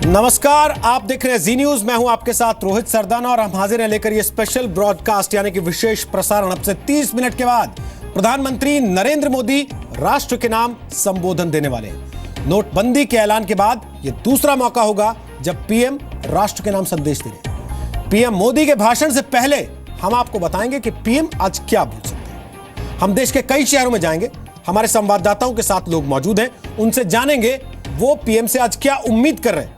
नमस्कार, आप देख रहे हैं जी न्यूज। मैं हूं आपके साथ रोहित सरदाना और हम हाजिर हैं लेकर ये स्पेशल ब्रॉडकास्ट यानी कि विशेष प्रसारण। अब से 30 मिनट के बाद प्रधानमंत्री नरेंद्र मोदी राष्ट्र के नाम संबोधन देने वाले हैं। नोटबंदी के ऐलान के बाद यह दूसरा मौका होगा जब पीएम राष्ट्र के नाम संदेश दे रहे हैं। पीएम मोदी के भाषण से पहले हम आपको बताएंगे कि पीएम आज क्या बोल सकते हैं। हम देश के कई शहरों में जाएंगे, हमारे संवाददाताओं के साथ लोग मौजूद हैं, उनसे जानेंगे वो पीएम से आज क्या उम्मीद कर रहे हैं।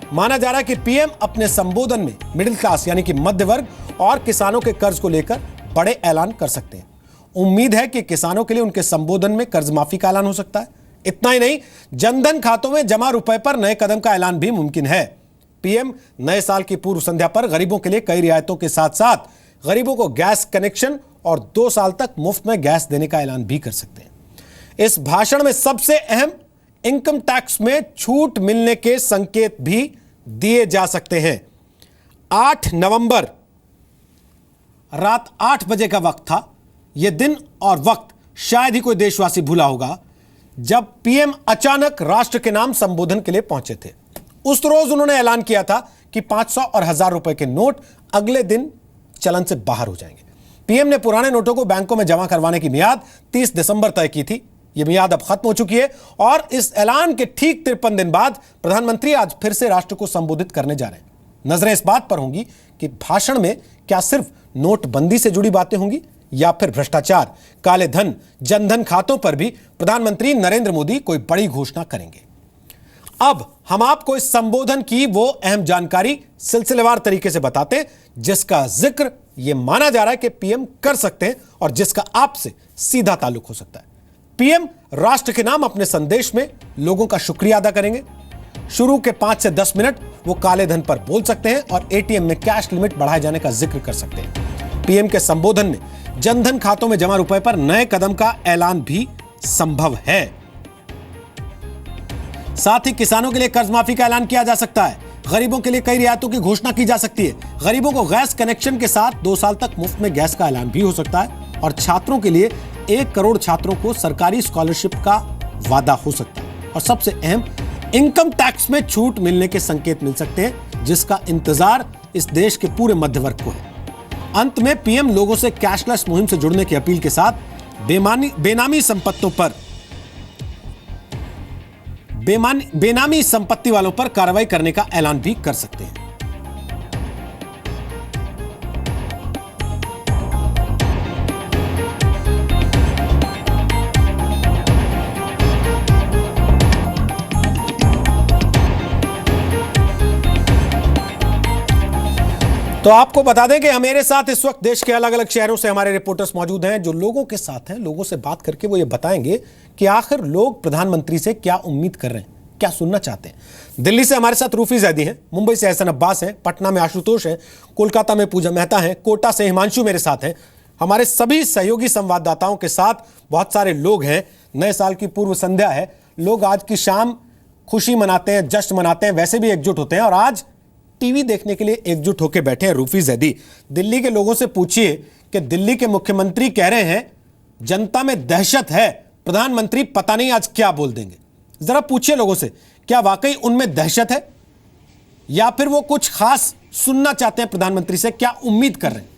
माना जा रहा है कि पीएम अपने संबोधन में मिडिल क्लास यानी कि मध्य वर्ग और किसानों के कर्ज को लेकर बड़े ऐलान कर सकते हैं। उम्मीद है कि किसानों के लिए उनके संबोधन में कर्ज माफी का ऐलान हो सकता है। इतना ही नहीं, जनधन खातों में जमा रुपए पर नए कदम का ऐलान भी मुमकिन है। पीएम नए साल की पूर्व संध्या पर गरीबों के लिए कई रियायतों के साथ साथ गरीबों को गैस कनेक्शन और 2 साल तक मुफ्त में गैस देने का ऐलान भी कर सकते हैं। इस भाषण में सबसे अहम इनकम टैक्स में छूट मिलने के संकेत भी दिए जा सकते हैं। 8 नवंबर रात 8 बजे का वक्त था। यह दिन और वक्त शायद ही कोई देशवासी भूला होगा जब पीएम अचानक राष्ट्र के नाम संबोधन के लिए पहुंचे थे। उस रोज उन्होंने ऐलान किया था कि 500 और 1000 रुपए के नोट अगले दिन चलन से बाहर हो जाएंगे। पीएम ने पुराने नोटों को बैंकों में जमा करवाने की मियाद 30 दिसंबर तय की थी। यह मियाद अब खत्म हो चुकी है और इस ऐलान के ठीक 53 दिन बाद प्रधानमंत्री आज फिर से राष्ट्र को संबोधित करने जा रहे हैं। नजरें इस बात पर होंगी कि भाषण में क्या सिर्फ नोटबंदी से जुड़ी बातें होंगी या फिर भ्रष्टाचार, काले धन, जनधन खातों पर भी प्रधानमंत्री नरेंद्र मोदी कोई बड़ी घोषणा करेंगे। अब हम आपको इस संबोधन की वो अहम जानकारी सिलसिलेवार तरीके से बताते हैं जिसका जिक्र यह माना जा रहा है कि पीएम कर सकते हैं और जिसका आपसे सीधा ताल्लुक हो सकता है। पीएम राष्ट्र के नाम अपने संदेश में लोगों का शुक्रिया अदा करेंगे। शुरू के 5 से 10 मिनट वो काले धन पर बोल सकते हैं और एटीएम में कैश लिमिट बढ़ाए जाने का जिक्र कर सकते हैं। पीएम के संबोधन में जनधन खातों में जमा रुपए पर नए कदम का ऐलान भी संभव है। साथ ही किसानों के लिए कर्ज माफी का ऐलान किया जा सकता है। गरीबों के लिए कई रियायतों की घोषणा की जा सकती है। गरीबों को गैस कनेक्शन के साथ 2 साल तक मुफ्त में गैस का ऐलान भी हो सकता है और छात्रों के लिए 1 करोड़ छात्रों को सरकारी स्कॉलरशिप का वादा हो सकता है। और सबसे अहम, इनकम टैक्स में छूट मिलने के संकेत मिल सकते हैं जिसका इंतजार इस देश के पूरे मध्य वर्ग को है। अंत में पीएम लोगों से कैशलेस मुहिम से जुड़ने की अपील के साथ बेनामी संपत्ति वालों पर कार्रवाई करने का ऐलान भी कर सकते हैं। तो आपको बता दें कि हमारे साथ इस वक्त देश के अलग अलग शहरों से हमारे रिपोर्टर्स मौजूद हैं जो लोगों के साथ हैं। लोगों से बात करके वो ये बताएंगे कि आखिर लोग प्रधानमंत्री से क्या उम्मीद कर रहे हैं, क्या सुनना चाहते हैं। दिल्ली से हमारे साथ रूफी जैदी हैं, मुंबई से एहसन अब्बास हैं, पटना में आशुतोष हैं, कोलकाता में पूजा मेहता हैं, कोटा से हिमांशु मेरे साथ हैं। हमारे सभी सहयोगी संवाददाताओं के साथ बहुत सारे लोग हैं। नए साल की पूर्व संध्या है, लोग आज की शाम खुशी मनाते हैं, जश्न मनाते हैं, वैसे भी एकजुट होते हैं और आज टीवी देखने के लिए एकजुट होकर बैठे हैं रूफी जैदी। दिल्ली के लोगों से पूछिए कि दिल्ली के मुख्यमंत्री कह रहे हैं जनता में दहशत है, प्रधानमंत्री पता नहीं आज क्या बोल देंगे। जरा पूछिए लोगों से, क्या वाकई उनमें दहशत है या फिर वो कुछ खास सुनना चाहते हैं प्रधानमंत्री से, क्या उम्मीद कर रहे हैं?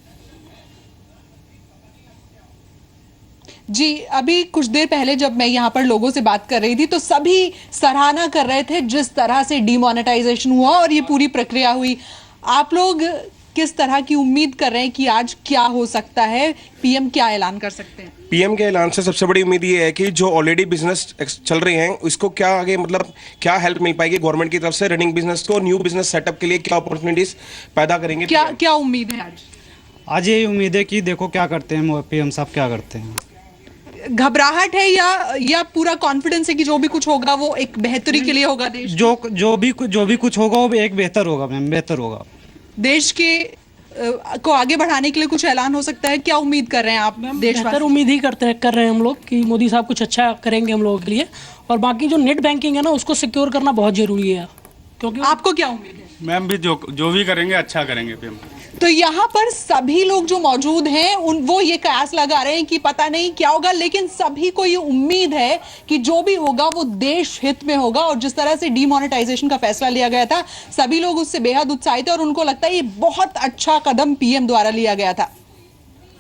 जी, अभी कुछ देर पहले जब मैं यहाँ पर लोगों से बात कर रही थी तो सभी सराहना कर रहे थे जिस तरह से डिमोनेटाइजेशन हुआ और ये पूरी प्रक्रिया हुई। आप लोग किस तरह की उम्मीद कर रहे हैं कि आज क्या हो सकता है, पीएम क्या ऐलान कर सकते हैं? पीएम के ऐलान से सबसे बड़ी उम्मीद ये है कि जो ऑलरेडी बिजनेस चल रहे हैं उसको क्या आगे मतलब क्या हेल्प मिल पाएगी गवर्नमेंट की तरफ से, रनिंग बिजनेस को, न्यू बिजनेस सेटअप के लिए क्या अपॉर्चुनिटीज पैदा करेंगे। क्या उम्मीद है आज यही उम्मीद है कि देखो क्या करते हैं पीएम साहब, क्या करते हैं। घबराहट है या पूरा कॉन्फिडेंस है कि जो भी कुछ होगा वो एक बेहतरी के लिए होगा? देश जो भी कुछ होगा वो एक बेहतर होगा मैम, बेहतर होगा। देश के को आगे बढ़ाने के लिए कुछ ऐलान हो सकता है, क्या उम्मीद कर रहे हैं आप? बेहतर उम्मीद ही कर रहे हैं हम लोग कि मोदी साहब कुछ अच्छा करेंगे हम लोगों के लिए। और बाकी जो नेट बैंकिंग है ना, उसको सिक्योर करना बहुत जरूरी है। क्योंकि आपको क्या उम्मीद है? मैम भी जो भी करेंगे अच्छा करेंगे पीएम। तो यहाँ पर सभी लोग जो मौजूद हैं वो ये कयास लगा रहे हैं कि पता नहीं क्या होगा, लेकिन सभी को ये उम्मीद है कि जो भी होगा वो देश हित में होगा। और जिस तरह से डीमोनेटाइजेशन का फैसला लिया गया था, सभी लोग उससे बेहद उत्साहित है और उनको लगता है ये बहुत अच्छा कदम पीएम द्वारा लिया गया था।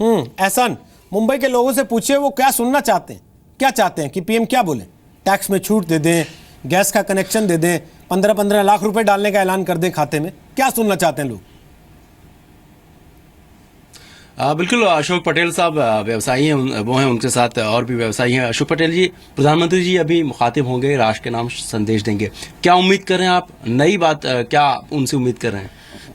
एहसान, मुंबई के लोगों से पूछिए वो क्या सुनना चाहते हैं, क्या चाहते हैं कि पीएम क्या बोले। टैक्स में छूट दे दें, गैस का कनेक्शन दे दें, 15-15 लाख रुपए डालने का ऐलान कर दें खाते में, क्या सुनना चाहते हैं लोग? बिल्कुल, अशोक पटेल साहब व्यवसायी हैं, वो हैं, उनके साथ और भी व्यवसायी हैं। अशोक पटेल जी, प्रधानमंत्री जी अभी मुखातिब होंगे, राष्ट्र के नाम संदेश देंगे, क्या उम्मीद कर रहे हैं आप? नई बात क्या उनसे उम्मीद कर रहे हैं?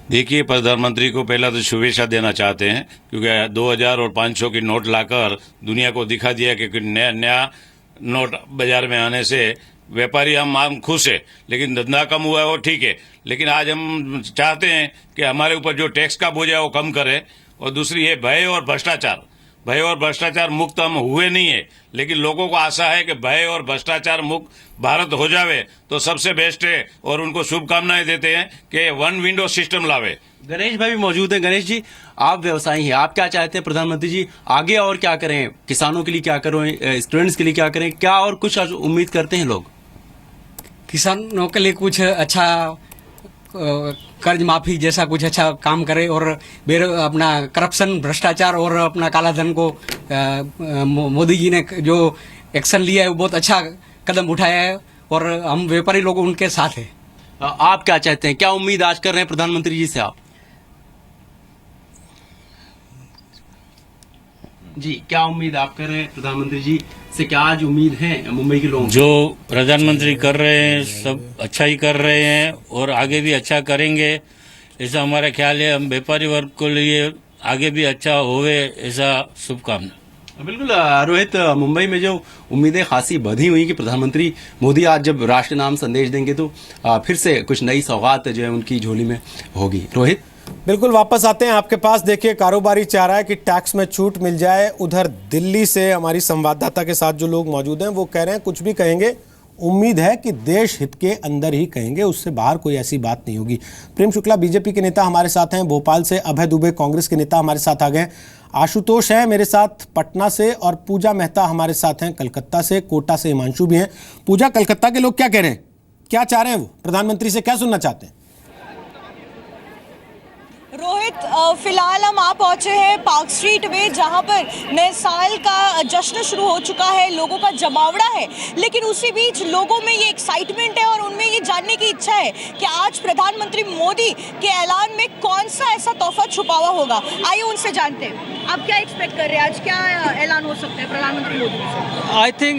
देखिए, प्रधानमंत्री को पहला तो शुभेच्छा देना चाहते हैं, क्योंकि 2000 और 500 की नोट लाकर दुनिया को दिखा दिया कि नया नोट बाजार में आने से व्यापारी हम खुश है, लेकिन धंधा कम हुआ है वो ठीक है। लेकिन आज हम चाहते हैं कि हमारे ऊपर जो टैक्स का बोझ है वो कम करे। और दूसरी है भय और भ्रष्टाचार। भय और भ्रष्टाचार मुक्त हम हुए नहीं है, लेकिन लोगों को आशा है कि भय और भ्रष्टाचार मुक्त भारत हो जावे तो सबसे बेस्ट है। और उनको शुभकामनाएं देते हैं कि वन विंडो सिस्टम लावे। गणेश भाई भी मौजूद हैं। गणेश जी, आप व्यवसायी हैं, आप क्या चाहते हैं प्रधानमंत्री जी आगे और क्या करें? किसानों के लिए क्या करें, स्टूडेंट्स के लिए क्या करें, क्या और कुछ उम्मीद करते हैं लोग? किसानों के लिए कुछ अच्छा कर्ज माफी जैसा कुछ अच्छा काम करे और अपना करप्शन, भ्रष्टाचार और अपना काला धन को मोदी जी ने जो एक्शन लिया है वो बहुत अच्छा कदम उठाया है और हम व्यापारी लोग उनके साथ हैं। आप क्या चाहते हैं, क्या उम्मीद आज कर रहे हैं प्रधानमंत्री जी से आप? जी, क्या उम्मीद आप कर रहे हैं प्रधानमंत्री जी से? क्या आज उम्मीद है मुंबई के लोगों? जो प्रधानमंत्री कर रहे हैं सब अच्छा ही कर रहे हैं और आगे भी अच्छा करेंगे, ऐसा हमारा ख्याल है। हम व्यापारी वर्ग को लिए आगे भी अच्छा होवे, ऐसा शुभकामना। बिल्कुल रोहित, मुंबई में जो उम्मीदें खासी बढ़ी हुई कि प्रधानमंत्री मोदी आज जब राष्ट्र नाम संदेश देंगे तो फिर से कुछ नई सौगात जो है उनकी झोली में होगी। रोहित, बिल्कुल, वापस आते हैं आपके पास। देखिए, कारोबारी चाह रहा है कि टैक्स में छूट मिल जाए। उधर दिल्ली से हमारी संवाददाता के साथ जो लोग मौजूद हैं वो कह रहे हैं कुछ भी कहेंगे, उम्मीद है कि देश हित के अंदर ही कहेंगे, उससे बाहर कोई ऐसी बात नहीं होगी। प्रेम शुक्ला बीजेपी के नेता हमारे साथ हैं भोपाल से, अभय दुबे कांग्रेस के नेता हमारे साथ आ गए, आशुतोष है मेरे साथ पटना से और पूजा मेहता हमारे साथ हैं कलकत्ता से, कोटा से हिमांशु भी हैं। पूजा, कलकत्ता के लोग क्या कह रहे हैं, क्या चाह रहे हैं, वो प्रधानमंत्री से क्या सुनना चाहते हैं? रोहित, फिलहाल हम आ पहुंचे हैं पार्क स्ट्रीट में, जहां पर नए साल का जश्न शुरू हो चुका है, लोगों का जमावड़ा है। लेकिन उसी बीच लोगों में ये एक्साइटमेंट है और उनमें ये जानने की इच्छा है कि आज प्रधानमंत्री मोदी के ऐलान में कौन सा ऐसा तोहफा छुपा हुआ होगा। आइए उनसे जानते हैं, आप क्या एक्सपेक्ट कर रहे हैं, आज क्या ऐलान हो सकता है प्रधानमंत्री मोदी से? आई थिंक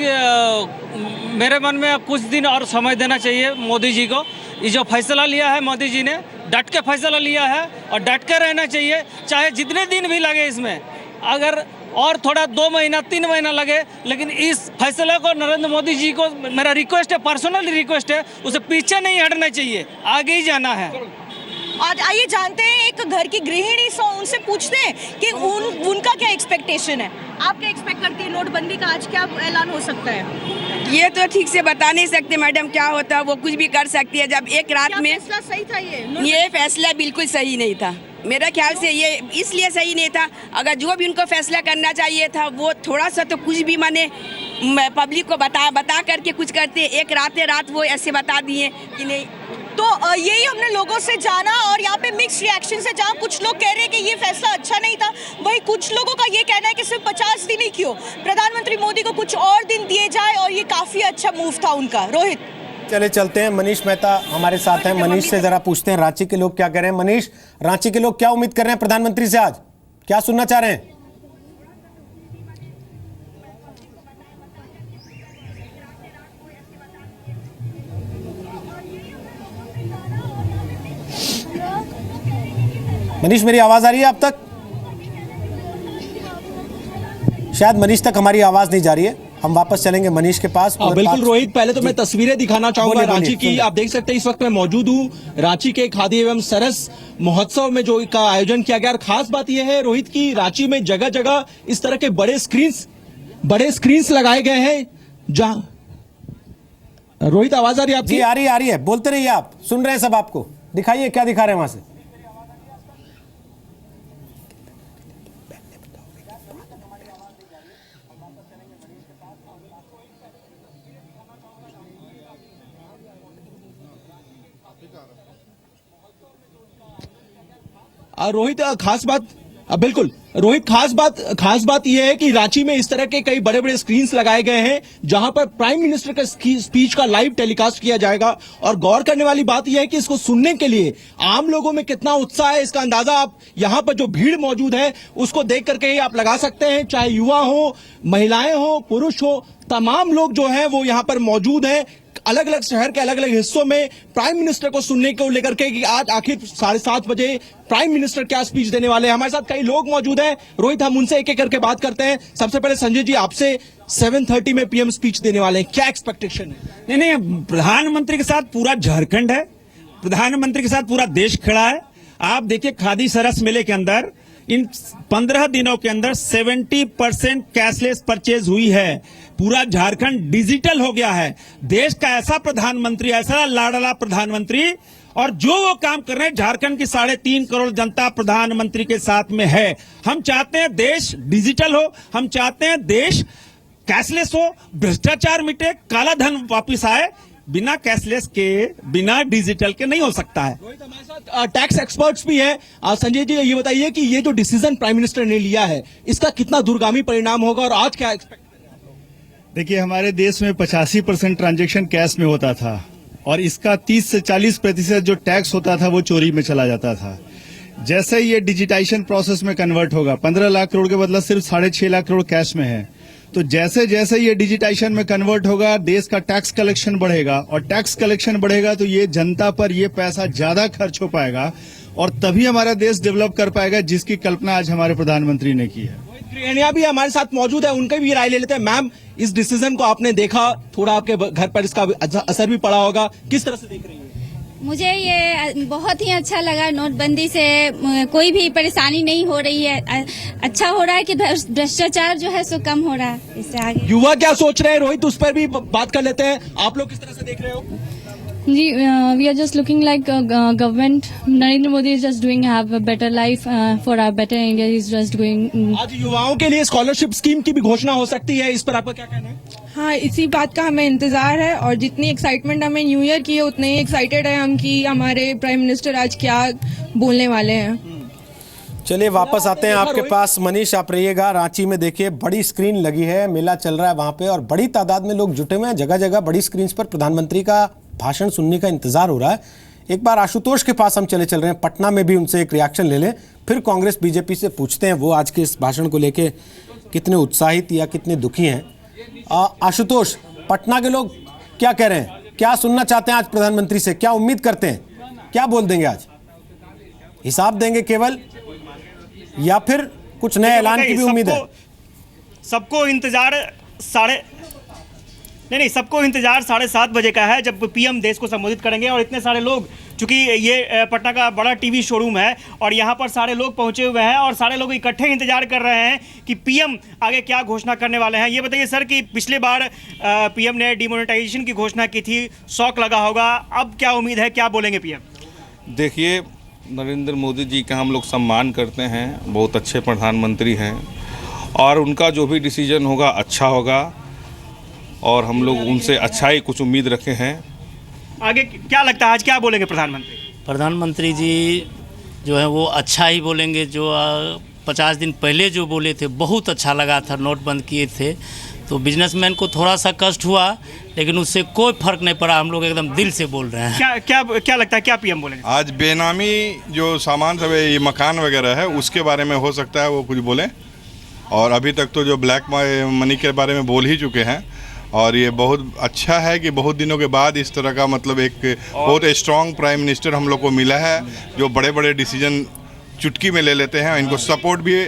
मेरे मन में कुछ दिन और समय देना चाहिए मोदी जी को। ये जो फैसला लिया है मोदी जी ने, डट के फैसला लिया है और डट के रहना चाहिए, चाहे जितने दिन भी लगे इसमें। अगर और थोड़ा 2 महीना 3 महीना लगे, लेकिन इस फैसले को नरेंद्र मोदी जी को मेरा रिक्वेस्ट है, पर्सनल रिक्वेस्ट है, उसे पीछे नहीं हटना चाहिए, आगे ही जाना है। आज आइए जानते हैं एक घर की गृहिणी से, उनसे पूछते हैं कि उनका क्या एक्सपेक्टेशन है। आप क्या एक्सपेक्ट करती है नोटबंदी का, आज क्या ऐलान हो सकता है? ये तो ठीक से बता नहीं सकते मैडम क्या होता है, वो कुछ भी कर सकती है। जब एक रात में फैसला सही था ये फैसला बिल्कुल सही नहीं था मेरा ख्याल से। ये इसलिए सही नहीं था, अगर जो भी उनको फैसला करना चाहिए था वो थोड़ा सा तो कुछ भी माने पब्लिक को बता करके कुछ करते। एक रात वो ऐसे बता दिए कि नहीं। तो यही हमने लोगों से जाना और यहाँ पे मिक्स रिएक्शन है, जहाँ कुछ लोग कह रहे हैं कि ये फैसला अच्छा नहीं था, वही कुछ लोगों का ये कहना है कि सिर्फ 50 दिन ही क्यों, प्रधानमंत्री मोदी को कुछ और दिन दिए जाए और ये काफी अच्छा मूव था उनका। रोहित, चले चलते हैं, मनीष मेहता हमारे साथ हैं, मनीष से जरा पूछते हैं रांची के लोग क्या कह रहे हैं। मनीष, रांची के लोग क्या उम्मीद कर रहे हैं प्रधानमंत्री से, आज क्या सुनना चाह रहे हैं? मनीष, मेरी आवाज आ रही है आप तक? शायद मनीष तक हमारी आवाज नहीं जा रही है, हम वापस चलेंगे मनीष के पास। बिल्कुल रोहित, पहले तो मैं तस्वीरें दिखाना चाहूंगा रांची की। आप देख सकते हैं इस वक्त मैं मौजूद हूं रांची के खादी एवं सरस महोत्सव में जो का आयोजन किया गया। और खास बात यह है रोहित की रांची में जगह जगह इस तरह के बड़े स्क्रीन्स लगाए गए हैं। जहां रोहित, आवाज आ रही है आपकी? आ रही है, बोलते रहिए, आप सुन रहे हैं सब, आपको दिखाइए क्या दिखा रहे हैं वहां से। रोहित बिल्कुल रोहित, खास बात यह है कि रांची में इस तरह के कई बड़े बड़े स्क्रीन्स लगाए गए हैं जहां पर प्राइम मिनिस्टर का स्पीच का लाइव टेलीकास्ट किया जाएगा। और गौर करने वाली बात यह है कि इसको सुनने के लिए आम लोगों में कितना उत्साह है, इसका अंदाजा आप यहां पर जो भीड़ मौजूद है उसको देख करके ही आप लगा सकते हैं। चाहे युवा हो, महिलाएं हो, पुरुष हो, तमाम लोग जो है वो यहां पर मौजूद हैं। अलग अलग शहर के अलग अलग हिस्सों में प्राइम मिनिस्टर को सुनने को लेकर के कि आज आखिर 7:30 बजे प्राइम मिनिस्टर क्या स्पीच देने वाले हैं। हमारे साथ कई लोग मौजूद हैं, रोहित, हम उनसे एक एक करके बात करते हैं। सबसे पहले संजय जी, आपसे 7:30 में पीएम स्पीच देने वाले हैं, क्या एक्सपेक्टेशन है? नहीं, प्रधानमंत्री के साथ पूरा झारखंड है, प्रधानमंत्री के साथ पूरा देश खड़ा है। आप देखिए खादी सरस मेले के अंदर इन 15 दिनों के अंदर 70% कैशलेस परचेज हुई है। पूरा झारखंड डिजिटल हो गया है। देश का ऐसा प्रधानमंत्री, ऐसा लाडला प्रधानमंत्री, और जो वो काम कर रहे हैं, झारखंड की 3.5 करोड़ जनता प्रधानमंत्री के साथ में है। हम चाहते हैं देश डिजिटल हो, हम चाहते हैं देश कैशलेस हो, भ्रष्टाचार मिटे, काला धन वापिस आए। बिना कैशलेस के, बिना डिजिटल के नहीं हो सकता है। हमारे साथ टैक्स एक्सपर्ट्स भी हैं। संजय जी, ये बताइए कि ये जो डिसीजन प्राइम मिनिस्टर ने लिया है, इसका कितना दूरगामी परिणाम होगा और आज क्या एक्सपेक्ट? देखिए, हमारे देश में 85% ट्रांजैक्शन कैश में होता था और इसका 30 से 40% जो टैक्स होता था वो चोरी में चला जाता था। जैसे ये डिजिटाइजेशन प्रोसेस में कन्वर्ट होगा, 15 लाख करोड़ के बदला सिर्फ 6.5 लाख करोड़ कैश में है, तो जैसे जैसे ये डिजिटाइजेशन में कन्वर्ट होगा, देश का टैक्स कलेक्शन बढ़ेगा और टैक्स कलेक्शन बढ़ेगा तो ये जनता पर ये पैसा ज्यादा खर्च हो पाएगा और तभी हमारा देश डेवलप कर पाएगा, जिसकी कल्पना आज हमारे प्रधानमंत्री ने की है। गृहणिया भी हमारे साथ मौजूद है, उनकी भी राय ले लेते हैं। मैम, इस डिसीजन को आपने देखा, थोड़ा आपके घर पर इसका असर भी पड़ा होगा, किस तरह से देख रही है? मुझे ये बहुत ही अच्छा लगा। नोटबंदी से कोई भी परेशानी नहीं हो रही है, अच्छा हो रहा है कि भ्रष्टाचार जो है सो कम हो रहा है। इससे आगे युवा क्या सोच रहे हैं, रोहित, उस पर भी बात कर लेते हैं। आप लोग किस तरह से देख रहे हो? जी, we are just looking like government Narendra Modi is just doing have a better life for our better India, is just doing. आज युवाओं के लिए स्कॉलरशिप स्कीम की भी घोषणा हो सकती है, इस पर आपका क्या कहना है? हाँ, इसी बात का हमें इंतजार है और जितनी एक्साइटमेंट हमें न्यू ईयर की है उतने ही एक्साइटेड है हम कि हमारे प्राइम मिनिस्टर आज क्या बोलने वाले हैं। चलिए वापस आते हैं आपके पास। मनीष, आप रहिएगा। रांची में देखिए बड़ी स्क्रीन लगी है, मेला चल रहा है वहां पे और बड़ी तादाद में लोग जुटे हुए हैं। जगह जगह बड़ी स्क्रीन पर प्रधानमंत्री का भाषण सुनने का इंतजार हो रहा है। एक बार आशुतोष के पास हम चले चल रहे हैं, पटना में भी उनसे एक रिएक्शन ले लें, फिर कांग्रेस बीजेपी से पूछते हैं वो आज के इस भाषण को लेके कितने उत्साहित या कितने दुखी हैं। आशुतोष, पटना के लोग क्या कह रहे हैं, क्या सुनना चाहते हैं आज प्रधानमंत्री से, क्या उम्मीद करते हैं, क्या बोल देंगे आज? हिसाब देंगे केवल या फिर कुछ नए ऐलान की भी उम्मीद है? सबको इंतजार सबको इंतजार 7:30 बजे का है जब पीएम देश को संबोधित करेंगे। और इतने सारे लोग, चूंकि ये पटना का बड़ा टीवी शोरूम है और यहाँ पर सारे लोग पहुंचे हुए हैं और सारे लोग इकट्ठे इंतजार कर रहे हैं कि पीएम आगे क्या घोषणा करने वाले हैं। ये बताइए सर कि पिछले बार पीएम ने डिमोनेटाइजेशन की घोषणा की थी, शौक लगा होगा, अब क्या उम्मीद है, क्या बोलेंगे पीएम? देखिए, नरेंद्र मोदी जी का हम लोग सम्मान करते हैं, बहुत अच्छे प्रधानमंत्री हैं और उनका जो भी डिसीजन होगा अच्छा होगा और हम लोग उनसे अच्छा ही कुछ उम्मीद रखे हैं। आगे क्या लगता है आज क्या बोलेंगे प्रधानमंत्री? प्रधानमंत्री जी जो है वो अच्छा ही बोलेंगे। जो 50 दिन पहले जो बोले थे बहुत अच्छा लगा था, नोट बंद किए थे तो बिजनेसमैन को थोड़ा सा कष्ट हुआ, लेकिन उससे कोई फर्क नहीं पड़ा। हम लोग एकदम दिल से बोल रहे हैं। क्या लगता है क्या पीएम बोलेंगे? आज बेनामी जो सामान सब है, ये मकान वगैरह है, उसके बारे में हो सकता है वो कुछ बोलें। और अभी तक तो जो ब्लैक मनी के बारे में बोल ही चुके हैं और ये बहुत अच्छा है कि बहुत दिनों के बाद इस तरह का मतलब एक बहुत स्ट्रॉन्ग प्राइम मिनिस्टर हम लोग को मिला है जो बड़े बड़े डिसीजन चुटकी में ले लेते हैं। इनको सपोर्ट भी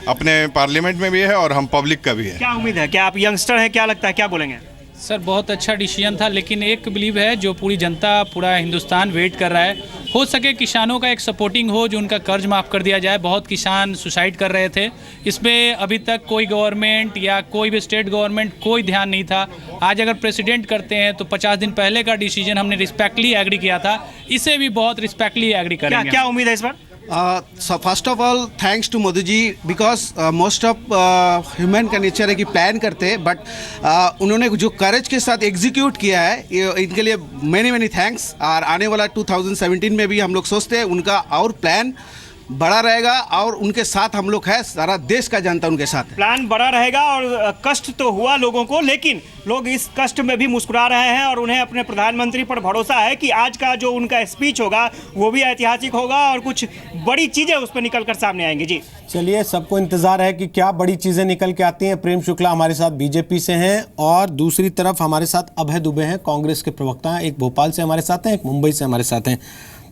अपने पार्लियामेंट में भी है और हम पब्लिक का भी है। क्या उम्मीद है, क्या आप यंगस्टर हैं, क्या लगता है क्या बोलेंगे? सर बहुत अच्छा डिसीजन था, लेकिन एक बिलीव है जो पूरी जनता, पूरा हिंदुस्तान वेट कर रहा है, हो सके किसानों का एक सपोर्टिंग हो, जो उनका कर्ज माफ़ कर दिया जाए। बहुत किसान सुसाइड कर रहे थे, इसमें अभी तक कोई गवर्नमेंट या कोई भी स्टेट गवर्नमेंट कोई ध्यान नहीं था। आज अगर प्रेसिडेंट करते हैं तो 50 दिन पहले का डिसीजन हमने रिस्पेक्टली एग्री किया था, इसे भी बहुत रिस्पेक्टली एग्री करेंगे। क्या उम्मीद है इस बार? So first of all, thanks to Modi ji because most of human का नेचर है कि प्लान करते हैं, बट उन्होंने जो करेज के साथ एग्जीक्यूट किया है, इनके लिए मैनी थैंक्स। और आने वाला 2017 में भी हम लोग सोचते हैं उनका और प्लान बड़ा रहेगा और उनके साथ हम लोग है, सारा देश का जनता उनके साथ है। प्लान बड़ा रहेगा और कष्ट तो हुआ लोगों को, लेकिन लोग इस कष्ट में भी मुस्कुरा रहे हैं और उन्हें अपने प्रधानमंत्री पर भरोसा है कि आज का जो उनका स्पीच होगा वो भी ऐतिहासिक होगा और कुछ बड़ी चीज़ें उस पर निकल कर सामने आएंगी। जी चलिए, सबको इंतजार है कि क्या बड़ी चीजें निकल के आती हैं। प्रेम शुक्ला हमारे साथ बीजेपी से हैं और दूसरी तरफ हमारे साथ अभय दुबे हैं, कांग्रेस के प्रवक्ता हैं। एक भोपाल से हमारे साथ हैं, एक मुंबई से हमारे साथ हैं।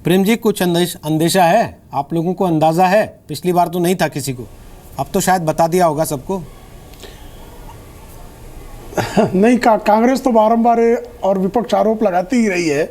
प्रेम जी, कुछ अंदेशा है आप लोगों को? अंदाजा है? पिछली बार तो नहीं था किसी को, अब तो शायद बता दिया होगा सबको। नहीं, कांग्रेस तो बारंबार और विपक्ष आरोप लगाती ही रही है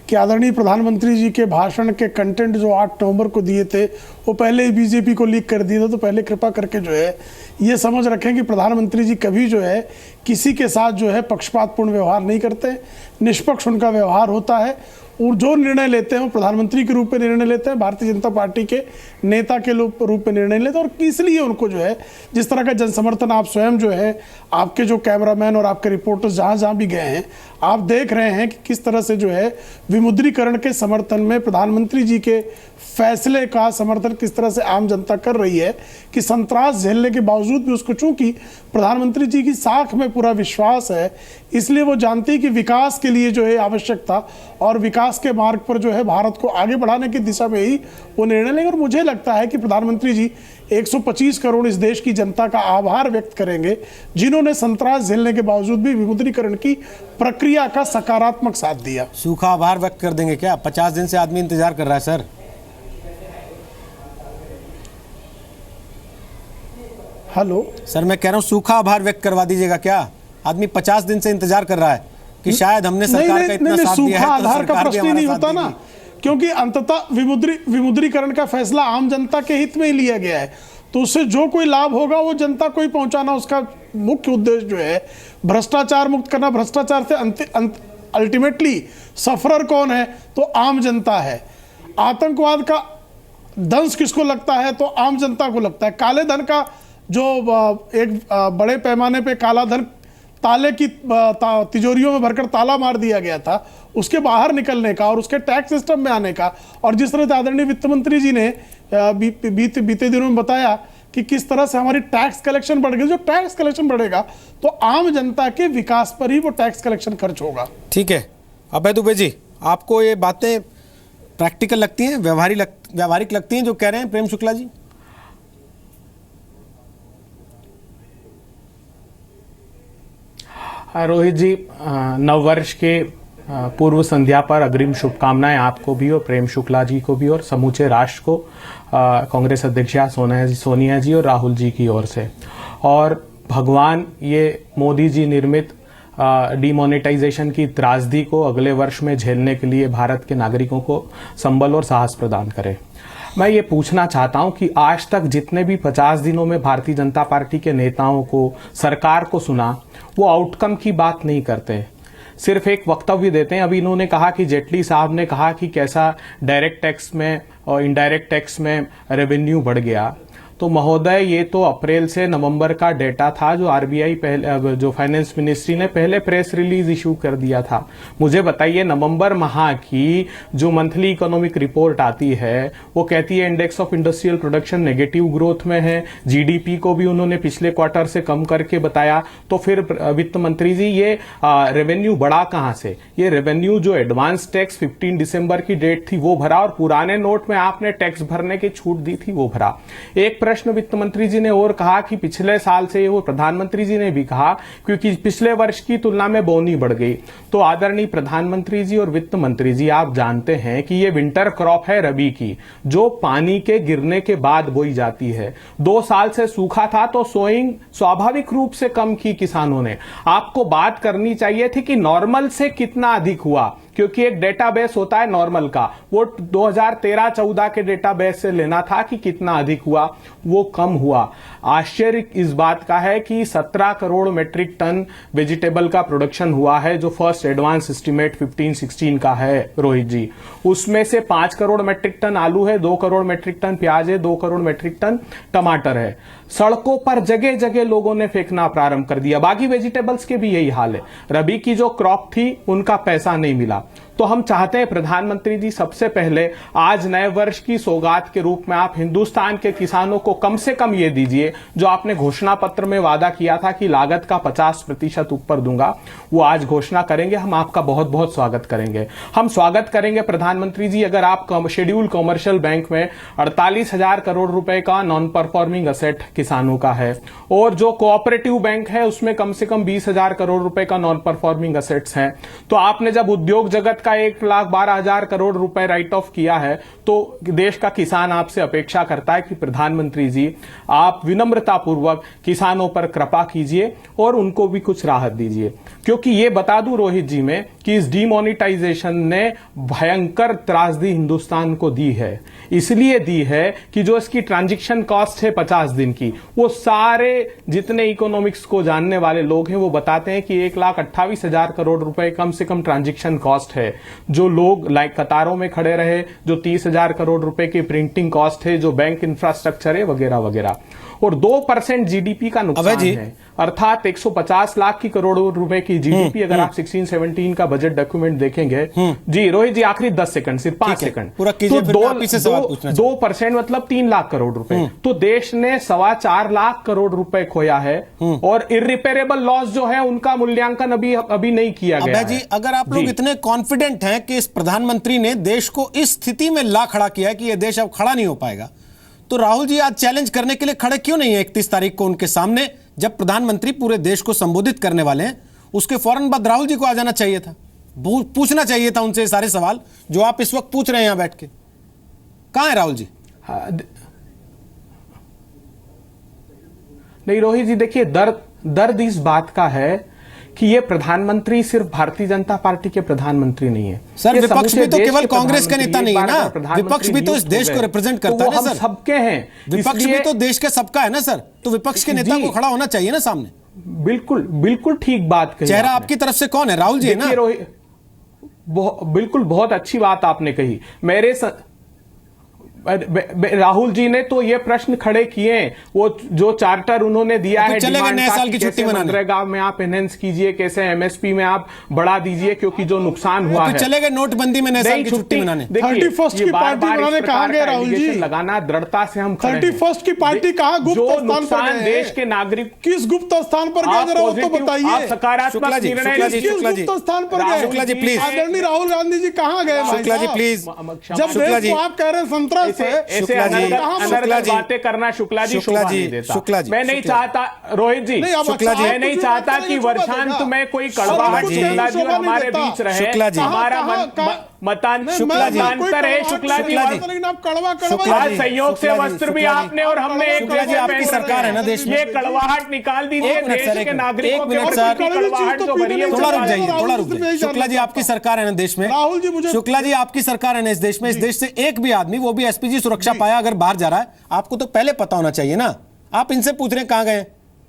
कि आदरणीय प्रधानमंत्री जी के भाषण के कंटेंट जो 8 नवंबर को दिए थे वो पहले ही बीजेपी को लीक कर दिए थे। तो पहले कृपा करके जो है ये समझ रखें कि प्रधानमंत्री जी कभी जो है किसी के साथ जो है पक्षपातपूर्ण व्यवहार नहीं करते, निष्पक्ष उनका व्यवहार होता है और जो निर्णय लेते हैं वो प्रधानमंत्री के रूप में निर्णय लेते हैं, भारतीय जनता पार्टी के नेता के रूप में निर्णय लेते हैं। और इसलिए उनको जो है जिस तरह का जनसमर्थन आप स्वयं जो है, आपके जो कैमरामैन और आपके रिपोर्टर्स जहाँ जहाँ भी गए हैं, आप देख रहे हैं कि किस तरह से जो है विमुद्रीकरण के समर्थन में प्रधानमंत्री जी के फैसले का समर्थन किस तरह से आम जनता कर रही है कि संतरास झेलने के बावजूद भी उसको, चूंकि प्रधानमंत्री जी की साख में पूरा विश्वास है, इसलिए वो जानते हैं कि विकास के लिए जो है आवश्यक था और विकास के मार्ग पर जो है भारत को आगे बढ़ाने की दिशा में ही वो निर्णय लेंगे। और मुझे लगता है कि प्रधानमंत्री जी 125 करोड़ इस देश की जनता का आभार व्यक्त करेंगे जिन्होंने संतरास झेलने के बावजूद भी विमुद्रीकरण की प्रक्रिया का सकारात्मक साथ दिया। सूखा आभार व्यक्त कर देंगे क्या? 50 दिन से आदमी इंतजार कर रहा है सर। हेलो सर, मैं कह रहा हूँ सूखा आभार व्यक्त करवा दीजिएगा क्या? आदमी 50 दिन से इंतजार कर रहा है कि शायद हमने सरकार का इतना साथ दिया है, तो आधार का सरकार भी प्रश्न ही नहीं हमारा होता साथ ना, देगी। क्योंकि अंततः विमुद्रीकरण का फैसला आम जनता के हित में ही लिया गया है, तो उससे जो कोई लाभ होगा वो जनता को ही पहुंचाना उसका मुख्य उद्देश्य जो है। भ्रष्टाचार मुक्त करना, भ्रष्टाचार से अल्टीमेटली सफरर कौन है? तो आम जनता है। आतंकवाद का दंश किसको लगता है? तो आम जनता को लगता है। काले धन का जो एक बड़े पैमाने पे काला धन ताले की तिजोरियों में भरकर ताला मार दिया गया था, उसके बाहर निकलने का और उसके टैक्स सिस्टम में आने का, और जिस तरह से आदरणीय वित्त मंत्री जी ने बीते दिनों में बताया कि किस तरह से हमारी टैक्स कलेक्शन बढ़ गई। जो टैक्स कलेक्शन बढ़ेगा तो आम जनता के विकास पर ही वो टैक्स कलेक्शन खर्च होगा। ठीक है अभय दुबे जी, आपको ये बातें प्रैक्टिकल लगती हैं, व्यावहारिक लगती हैं जो कह रहे हैं प्रेम शुक्ला जी? रोहित जी, नववर्ष के पूर्व संध्या पर अग्रिम शुभकामनाएं आपको भी और प्रेम शुक्ला जी को भी और समूचे राष्ट्र को कांग्रेस अध्यक्षा सोनिया जी और राहुल जी की ओर से। और भगवान ये मोदी जी निर्मित डीमोनेटाइजेशन की त्रासदी को अगले वर्ष में झेलने के लिए भारत के नागरिकों को संबल और साहस प्रदान करे। मैं ये पूछना चाहता हूं कि आज तक जितने भी 50 दिनों में भारतीय जनता पार्टी के नेताओं को, सरकार को सुना, वो आउटकम की बात नहीं करते, सिर्फ एक वक्तव्य देते हैं। अभी इन्होंने कहा कि जेटली साहब ने कहा कि कैसा डायरेक्ट टैक्स में और इनडायरेक्ट टैक्स में रेवेन्यू बढ़ गया। तो महोदय, ये तो अप्रैल से नवंबर का डेटा था जो आरबीआई पहले, जो फाइनेंस मिनिस्ट्री ने पहले प्रेस रिलीज इशू कर दिया था। मुझे बताइए, नवंबर माह की जो मंथली इकोनॉमिक रिपोर्ट आती है वो कहती है index of industrial production negative growth में है, जीडीपी को भी उन्होंने पिछले क्वार्टर से कम करके बताया। तो फिर वित्त मंत्री जी, ये रेवेन्यू बढ़ा कहां से? ये रेवेन्यू जो एडवांस टैक्स 15 दिसंबर की डेट थी वो भरा, और पुराने नोट में आपने टैक्स भरने की छूट दी थी वो भरा। एक प्रश्न वित्त मंत्री जी ने और कहा कि पिछले साल से, वो प्रधानमंत्री जी ने भी कहा, क्योंकि पिछले वर्ष की तुलना में बोनी बढ़ गई। तो आदरणीय प्रधानमंत्री जी और वित्त मंत्री जी, आप जानते हैं कि ये विंटर क्रॉप है रबी की, जो पानी के गिरने के बाद बोई जाती है। 2 साल से सूखा था तो सोइंग स्वाभाविक रूप से कम की किसानों ने। आपको बात करनी चाहिए थी कि नॉर्मल से कितना अधिक हुआ, क्योंकि एक डेटाबेस होता है नॉर्मल का, वो 2013-14 के डेटाबेस से लेना था कि कितना अधिक हुआ, वो कम हुआ। आश्चर्य इस बात का है कि 17 करोड़ मेट्रिक टन वेजिटेबल का प्रोडक्शन हुआ है, जो फर्स्ट एडवांस एस्टिमेट 15-16 का है रोहित जी। उसमें से 5 करोड़ मेट्रिक टन आलू है, 2 करोड़ मेट्रिक टन प्याज है, 2 करोड़ मेट्रिक टन टमाटर है। सड़कों पर जगह जगह लोगों ने फेंकना प्रारंभ कर दिया। बाकी वेजिटेबल्स के भी यही हाल है। रबी की जो क्रॉप थी उनका पैसा नहीं मिला। तो हम चाहते हैं प्रधानमंत्री जी, सबसे पहले आज नए वर्ष की सौगात के रूप में आप हिंदुस्तान के किसानों को कम से कम ये दीजिए जो आपने घोषणा पत्र में वादा किया था कि लागत का 50% ऊपर दूंगा, वो आज घोषणा करेंगे। हम आपका बहुत बहुत स्वागत करेंगे। हम स्वागत करेंगे प्रधानमंत्री जी अगर आप शेड्यूल कॉमर्शियल बैंक में 48,000 करोड़ रुपए का नॉन परफॉर्मिंग असेट किसानों का है, और जो कोऑपरेटिव बैंक है उसमें कम से कम 20,000 करोड़ रुपए का नॉन परफॉर्मिंग असेट्स हैं। तो आपने जब उद्योग जगत का 1,12,000 करोड़ रुपए राइट ऑफ किया है, तो देश का किसान आपसे अपेक्षा करता है कि प्रधानमंत्री जी आप विनम्रतापूर्वक किसानों पर कृपा कीजिए और उनको भी कुछ राहत दीजिए। क्योंकि ये बता दूं रोहित जी में कि इस डीमोनेटाइजेशन ने भयंकर त्रासदी हिंदुस्तान को दी है। इसलिए दी है कि जो इसकी ट्रांजैक्शन कॉस्ट है 50 दिन की, वो सारे जितने इकोनॉमिक्स को जानने वाले लोग हैं वो बताते हैं कि 1,28,000 करोड़ रुपए कम से कम ट्रांजैक्शन कॉस्ट है। जो लोग कतारों में खड़े रहे, जो 30,000 करोड़ रुपए की प्रिंटिंग कॉस्ट है, जो बैंक इंफ्रास्ट्रक्चर है वगैरह वगैरह, और 2% जीडीपी का नुकसान है, अर्थात 150 लाख की करोड़ों रुपए की जीडीपी। अगर आप 16-17 का बजट डॉक्यूमेंट देखेंगे जी रोहित जी, आखिरी 10 सेकंड, सिर्फ 5 सेकंड, तो 2% मतलब 3 लाख करोड़ रुपए। तो देश ने 4.25 लाख करोड़ रुपए खोया है, और इररिपेरेबल लॉस जो है उनका मूल्यांकन अभी नहीं किया गया जी। अगर आप लोग इतने कॉन्फिडेंट हैं कि इस प्रधानमंत्री ने देश को इस स्थिति में ला खड़ा किया है कि यह देश अब खड़ा नहीं हो पाएगा, तो राहुल जी आज चैलेंज करने के लिए खड़े क्यों नहीं है 31 तारीख को उनके सामने, जब प्रधानमंत्री पूरे देश को संबोधित करने वाले हैं? उसके फौरन बाद राहुल जी को आ जाना चाहिए था, पूछना चाहिए था उनसे सारे सवाल जो आप इस वक्त पूछ रहे हैं यहां बैठ के। कहां है राहुल जी? नहीं रोहित जी, देखिए दर्द इस बात का है कि ये प्रधानमंत्री सिर्फ भारतीय जनता पार्टी के प्रधानमंत्री नहीं है सर। विपक्ष भी तो केवल कांग्रेस का नेता नहीं है ना, विपक्ष भी तो इस देश को रिप्रेजेंट करता है सर। सबके हैं, विपक्ष भी तो देश का सबका है ना सर, तो विपक्ष के नेता को खड़ा होना चाहिए ना सामने। बिल्कुल ठीक बात कही। चेहरा आपकी तरफ से कौन है? राहुल जी है ना। बिल्कुल, बहुत अच्छी बात आपने कही। राहुल जी ने तो ये प्रश्न खड़े किए, वो जो चार्टर उन्होंने दिया है, चलेगा नए साल की छुट्टी मनाने, मनरेगा में आप एनहेंस कीजिए, कैसे एमएसपी में आप बढ़ा दीजिए, क्योंकि जो नुकसान हुआ है। चलेगा नोटबंदी में नए साल की छुट्टी मनाने। 31st की पार्टी बनाने कहां गए राहुल जी? लगाना दृढ़ता से हम 31st की पार्टी कहां गुप्त स्थान पर गए? देश के नागरिक किस गुप्त स्थान पर गए जरा वो तो बताइए। आप सकारात्मक निर्णय गुप्त स्थान पर गए? शुक्ला जी प्लीज। आदरणीय राहुल गांधी जी कहां गए? शुक्ला जी प्लीज। जब देश को आप कह रहे हैं संतरास है, बातें करना शुक्ला जी शोभा नहीं देता। मैं नहीं चाहता रोहित जी, मैं नहीं चाहता कि वर्षांत में कोई कड़वाहट शुक्ला जी और हमारे बीच रहे। हमारा मतांतर है शुक्ला जी, आज संयोग से वस्त्र भी आपने और हमने एक जैसे आपकी सरकार है ना देश में, ये कड़वाहट निकाल दीजिए देश के नागरिकों के कड़वाहट जो भरी है। थोड़ा रुक जाइए, थोड़ा रुक जाइए। शुक्ला जी आपकी सरकार है ना देश में, राहुल जी मुझे, शुक्ला जी आपकी सरकार है ना इस देश में, इस देश से एक भी आदमी, वो भी एसपीजी सुरक्षा पाया अगर बाहर जा रहा है, आपको तो पहले पता होना चाहिए ना। आप इनसे पूछ रहे हैं कहां गए,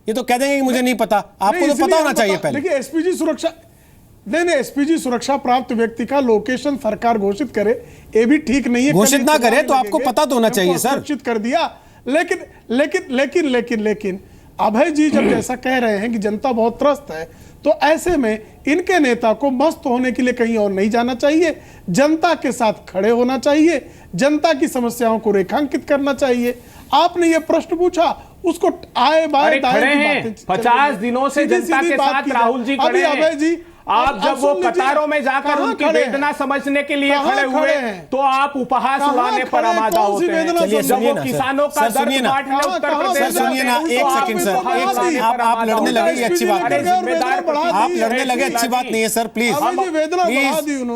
ये तो कह देंगे कि मुझे नहीं पता, आपको तो पता होना चाहिए पहले। देखिए एसपीजी सुरक्षा, नहीं एसपीजी सुरक्षा प्राप्त व्यक्ति का लोकेशन सरकार घोषित करे, ये भी ठीक नहीं है। घोषित ना करे तो आपको पता तो होना चाहिए सर। घोषित कर दिया, लेकिन अभय जी जब जैसा कह रहे हैं कि जनता बहुत त्रस्त है, तो ऐसे में इनके नेता को मस्त होने के लिए कहीं और नहीं जाना चाहिए, जनता के साथ खड़े होना चाहिए, जनता की समस्याओं को रेखांकित करना चाहिए। आपने ये प्रश्न पूछा, उसको आए बाए खड़े हैं 50 दिनों से जनता के साथ राहुल जी खड़े हैं। अभय जी आप जब वो कतारों में जाकर उनकी वेदना समझने के लिए खड़े हुए तो आप उपहास उड़ाने पर आमादा होते हैं। जब वो किसानों का दर्द बांटने उत्तर प्रदेश, सुनिए ना एक सेकंड सर, आप लड़ने लगे, ये अच्छी बात है, आप लड़ने लगे अच्छी बात नहीं है सर, प्लीज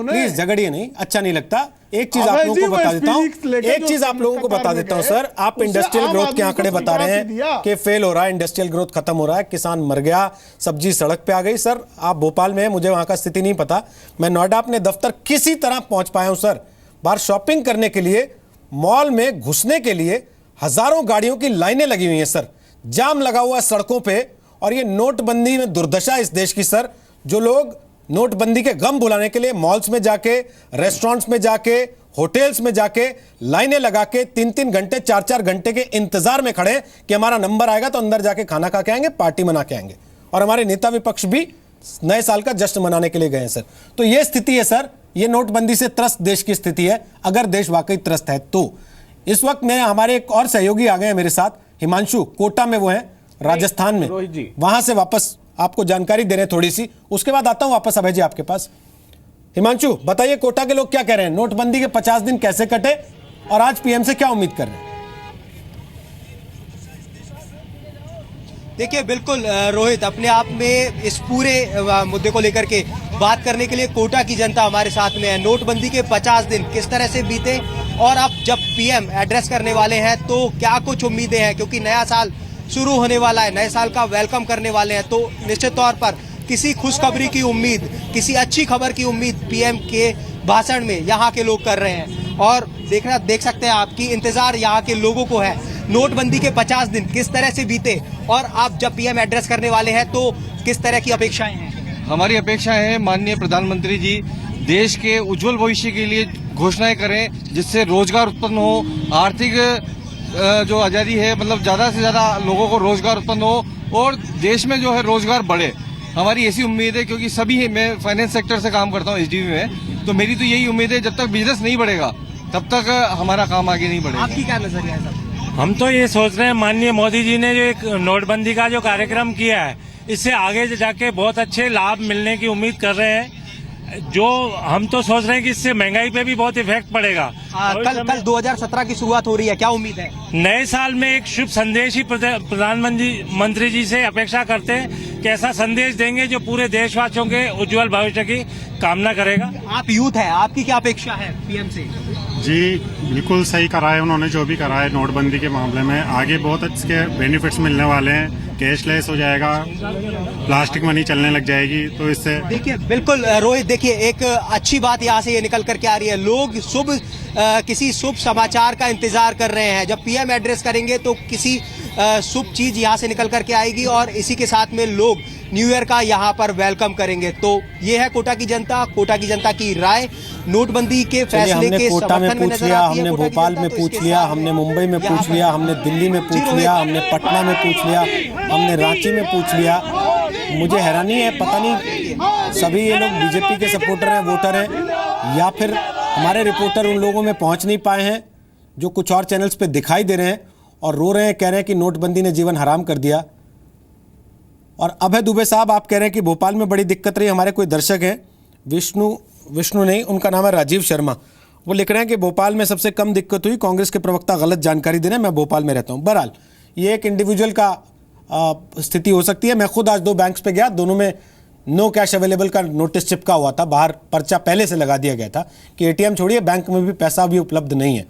प्लीज झगड़िए नहीं, अच्छा नहीं लगता। एक चीज आप लोगों को बता देता हूं, एक चीज आप लोगों को बता देता हूं सर, आप इंडस्ट्रियल ग्रोथ के आंकड़े बता रहे हैं कि फेल हो रहा है, इंडस्ट्रियल ग्रोथ खत्म हो रहा है, किसान मर गया, सब्जी सड़क पे आ गई। सर आप भोपाल में हैं, मुझे वहां का स्थिति नहीं पता, मैं नोएडा अपने दफ्तर किसी तरह पहुंच पाया हूं सर। बाहर शॉपिंग करने के लिए, मॉल में घुसने के लिए हजारों गाड़ियों की लाइनें लगी हुई हैं सर, जाम लगा हुआ है सड़कों पे। और ये नोटबंदी में दुर्दशा इस देश की सर, जो लोग नोटबंदी के गम बुलाने के लिए मॉल्स में जाके, रेस्टोरेंट्स में जाके, होटल्स में जाके लाइनें लगा के 3-3 घंटे 4-4 घंटे के इंतजार में खड़े कि हमारा नंबर आएगा तो अंदर जाके खाना खा के आएंगे, पार्टी मना के आएंगे। और हमारे नेता विपक्ष भी नए साल का जश्न मनाने के लिए गए हैं सर। तो यह स्थिति है सर, ये नोटबंदी से त्रस्त देश की स्थिति है, अगर देश वाकई त्रस्त है तो। इस वक्त में हमारे एक और सहयोगी आ गए हैं मेरे साथ, हिमांशु, कोटा में वो हैं, राजस्थान में, वहां से वापस आपको जानकारी दे रहे हैं थोड़ी सी, उसके बाद आता हूं वापस अभय जी आपके पास। हिमांशु, बताइए कोटा के लोग क्या कह रहे हैं, नोटबंदी के 50 दिन कैसे कटे और आज पीएम से क्या उम्मीद कर रहे हैं? देखिए बिल्कुल रोहित, अपने आप में इस पूरे मुद्दे को लेकर के बात करने के लिए कोटा की जनता हमारे साथ में है। नोटबंदी के 50 दिन किस तरह से बीते और अब जब पीएम एड्रेस करने वाले हैं तो क्या कुछ उम्मीदें हैं, क्योंकि नया साल शुरू होने वाला है, नए साल का वेलकम करने वाले हैं, तो निश्चित तौर पर किसी खुशखबरी की उम्मीद, किसी अच्छी खबर की उम्मीद पीएम के भाषण में यहाँ के लोग कर रहे हैं। और देख सकते हैं आपकी इंतजार यहाँ के लोगों को है। नोटबंदी के 50 दिन किस तरह से बीते और आप जब पीएम एड्रेस करने वाले हैं तो किस तरह की अपेक्षाएं हैं? हमारी अपेक्षा है माननीय प्रधानमंत्री जी देश के उज्जवल भविष्य के लिए घोषणाएं करें, जिससे रोजगार उत्पन्न हो, आर्थिक जो आज़ादी है, मतलब ज़्यादा से ज़्यादा लोगों को रोजगार उत्पन्न हो और देश में जो है रोजगार बढ़े। हमारी ऐसी उम्मीद है, क्योंकि सभी मैं फाइनेंस सेक्टर से काम करता हूँ एचडीबी में, तो मेरी तो यही उम्मीद है जब तक बिजनेस नहीं बढ़ेगा तब तक हमारा काम आगे नहीं बढ़ेगा। आपकी क्या नजरिया है? हम तो ये सोच रहे हैं माननीय मोदी जी ने जो एक नोटबंदी का जो कार्यक्रम किया है, इससे आगे जाके बहुत अच्छे लाभ मिलने की उम्मीद कर रहे हैं। जो हम तो सोच रहे हैं कि इससे महंगाई पे भी बहुत इफेक्ट पड़ेगा। कल 2017 की शुरुआत हो रही है, क्या उम्मीद है? नए साल में एक शुभ संदेश ही प्रधानमंत्री जी से अपेक्षा करते हैं कि ऐसा संदेश देंगे जो पूरे देशवासियों के उज्जवल भविष्य की कामना करेगा। आप यूथ है, आपकी क्या अपेक्षा है पीएम से? जी बिल्कुल सही करा है उन्होंने, जो भी करा है नोटबंदी के मामले में। आगे बहुत अच्छे बेनिफिट्स मिलने वाले हैं, कैशलेस हो जाएगा, प्लास्टिक मनी चलने लग जाएगी, तो इससे देखिए बिल्कुल रोहित, देखिए एक अच्छी बात यहाँ से ये निकल करके आ रही है, लोग किसी शुभ समाचार का इंतजार कर रहे हैं। जब पीएम एड्रेस करेंगे तो किसी शुभ चीज यहाँ से निकल करके आएगी और इसी के साथ में लोग न्यू ईयर का यहाँ पर वेलकम करेंगे। तो ये है कोटा की जनता की राय नोटबंदी के फैसले के समर्थन में नजर आती है। हमने भोपाल में पूछ लिया, हमने मुंबई में पूछ लिया, हमने दिल्ली में पूछ लिया, हमने पटना में पूछ लिया, हमने रांची में पूछ लिया। मुझे हैरानी है, पता नहीं सभी ये लोग बीजेपी के सपोर्टर हैं, वोटर हैं, या फिर हमारे रिपोर्टर उन लोगों में पहुंच नहीं पाए हैं जो कुछ और चैनल्स पे दिखाई दे रहे हैं और रो रहे हैं, कह रहे हैं कि नोटबंदी ने जीवन हराम कर दिया। और अभय दुबे साहब, आप कह रहे हैं कि भोपाल में बड़ी दिक्कत रही। हमारे कोई दर्शक हैं, विष्णु नहीं, उनका नाम है राजीव शर्मा, वो लिख रहे हैं कि भोपाल में सबसे कम दिक्कत हुई, कांग्रेस के प्रवक्ता गलत जानकारी दे रहे हैं, मैं भोपाल में रहता हूं। बहरहाल ये एक इंडिविजुअल का स्थिति हो सकती है। मैं खुद आज 2 बैंक्स पे गया, दोनों में नो कैश अवेलेबल का नोटिस चिपका हुआ था, बाहर पर्चा पहले से लगा दिया गया था कि एटीएम छोड़िए, बैंक में भी पैसा भी उपलब्ध नहीं है।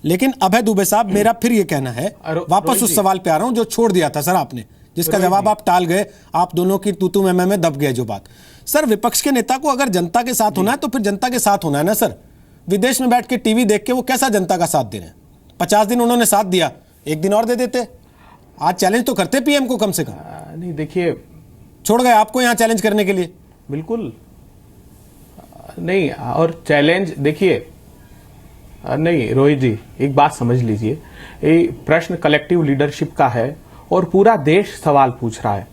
लेकिन अभय दुबे साहब, मेरा फिर ये कहना है, वापस उस सवाल पे आ रहा हूं जो छोड़ दिया था सर आपने, जिसका जवाब आप टाल गए, आप दोनों की तू में दब गए जो बात। सर, विपक्ष के नेता को अगर जनता के साथ होना है तो फिर जनता के साथ होना है ना सर। विदेश में बैठ के टीवी देख के वो कैसा जनता का साथ दे रहे हैं? 50 दिन उन्होंने साथ दिया, 1 दिन और दे देते। आज चैलेंज तो करते पीएम को कम से कम। नहीं, देखिए, छोड़ गए आपको यहां चैलेंज करने के लिए? बिल्कुल नहीं। और चैलेंज देखिए, नहीं रोहित जी, एक बात समझ लीजिए, ये प्रश्न कलेक्टिव लीडरशिप का है और पूरा देश सवाल पूछ रहा है।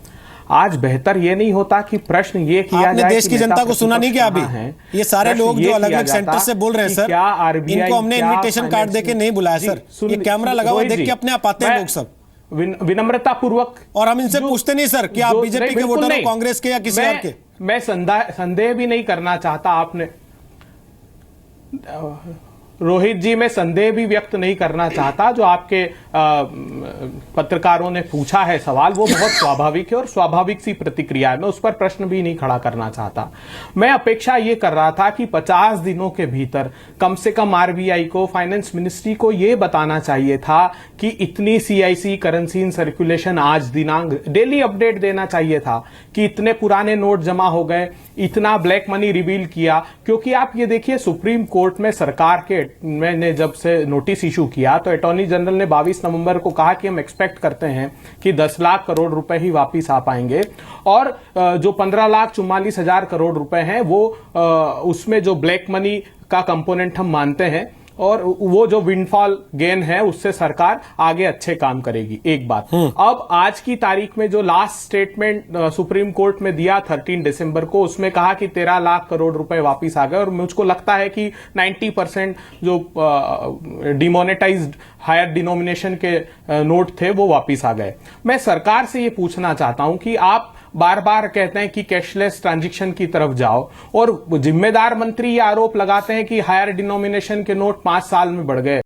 आज बेहतर ये नहीं होता कि प्रश्न ये किया जाए, देश की जनता को सुना नहीं क्या अभी? ये सारे लोग जो अलग अलग सेंटर से बोल रहे हैं सर, इनको हमने इनविटेशन कार्ड देके नहीं बुलाया सर, ये कैमरा लगा हुआ देख के अपने आप आते हैं लोग सब विनम्रता पूर्वक। और हम इनसे पूछते नहीं सर कि आप बीजेपी के वोटर हो, कांग्रेस के या किसी और के। मैं संदेह भी नहीं करना चाहता, आपने रोहित जी, मैं संदेह भी व्यक्त नहीं करना चाहता। जो आपके पत्रकारों ने पूछा है सवाल, वो बहुत स्वाभाविक है और स्वाभाविक सी प्रतिक्रिया है, मैं उस पर प्रश्न भी नहीं खड़ा करना चाहता। मैं अपेक्षा ये कर रहा था कि 50 दिनों के भीतर कम से कम आरबीआई को, फाइनेंस मिनिस्ट्री को ये बताना चाहिए था कि इतनी सीआईसी करेंसी इन सर्कुलेशन आज दिनांक, डेली अपडेट देना चाहिए था कि इतने पुराने नोट जमा हो गए, इतना ब्लैक मनी रिवील किया। क्योंकि आप ये देखिए, सुप्रीम कोर्ट में सरकार के, मैंने जब से नोटिस इशू किया तो अटॉर्नी जनरल ने 22 नवंबर को कहा कि हम एक्सपेक्ट करते हैं कि 10 लाख करोड़ रुपए ही वापस आ पाएंगे, और जो 15,44,000 करोड़ रुपए हैं वो उसमें जो ब्लैक मनी का कंपोनेंट हम मानते हैं और वो जो विंडफॉल गेन है उससे सरकार आगे अच्छे काम करेगी। एक बात। अब आज की तारीख में जो लास्ट स्टेटमेंट सुप्रीम कोर्ट में दिया 13 दिसंबर को, उसमें कहा कि 13 लाख करोड़ रुपए वापिस आ गए और मुझको लगता है कि 90% जो डिमोनेटाइज्ड हायर डिनोमिनेशन के नोट थे वो वापिस आ गए। मैं सरकार से ये पूछना चाहता हूं कि आप बार बार कहते हैं कि कैशलेस ट्रांजैक्शन की तरफ जाओ और जिम्मेदार मंत्री ये आरोप लगाते हैं कि हायर डिनोमिनेशन के नोट 5 साल में बढ़ गए।